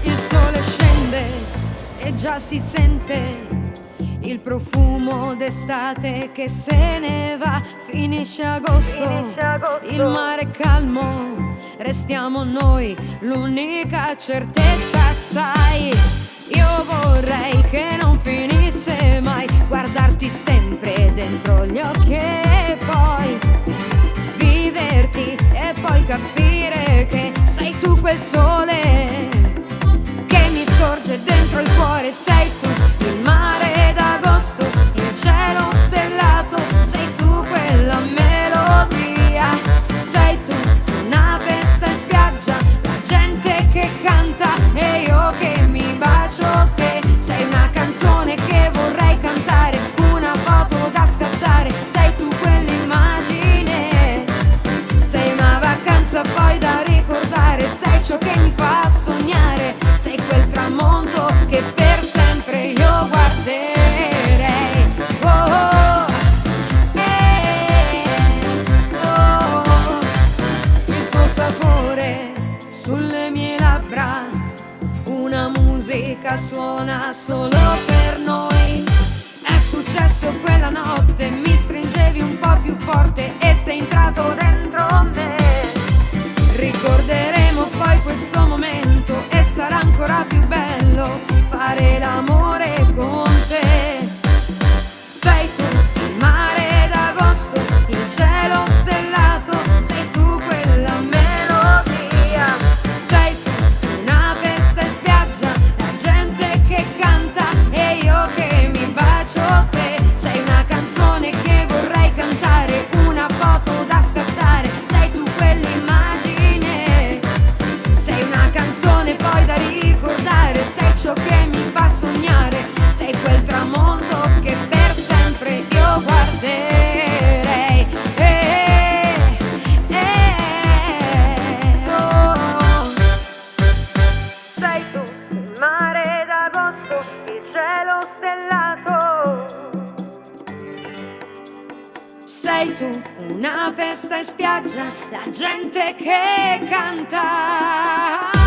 Il sole scende e già si sente il profumo d'estate che se ne va. Finisce agosto, il mare è calmo, restiamo noi, l'unica certezza, sai. Io vorrei che non finisse mai, guardarti sempre dentro gli occhi e poi viverti e poi capire che sei tu quel sole che mi sorge dentro il cuore. Sei tu il mare d'agosto, il cielo stellato, sei tu quella melodia, sei tu una festa in spiaggia, la gente che canta e io che mi bacio te. Sei una canzone che vorrei cantare, una foto da scattare, sei tu quell'immagine, sei una vacanza poi da ricordare, sei ciò che mi fa sognare, sei quel tramonto che per sempre io guarderei. Oh, oh, oh, il tuo sapore sulle mie labbra, una musica suona solo per noi. È successo quella notte, mi stringevi un po' più forte e sei entrato dentro me. Ricorderemo poi questo momento e sarà ancora più bello fare l'amore con te. Sei tu il mare d'agosto, il cielo stellato, sei tu quella melodia, sei tu una festa in spiaggia, la gente che canta e io che mi bacio te. Sei una canzone che vorrei cantare, una foto da scattare, sei tu quell'immagine, sei una canzone poi da ricordare, sei ciò che mi fa sognare, sei quel tramonto che per sempre io guarderei. Oh. Sei tu il mare d'agosto, il cielo stellato, sei tu una festa in spiaggia, la gente che canta.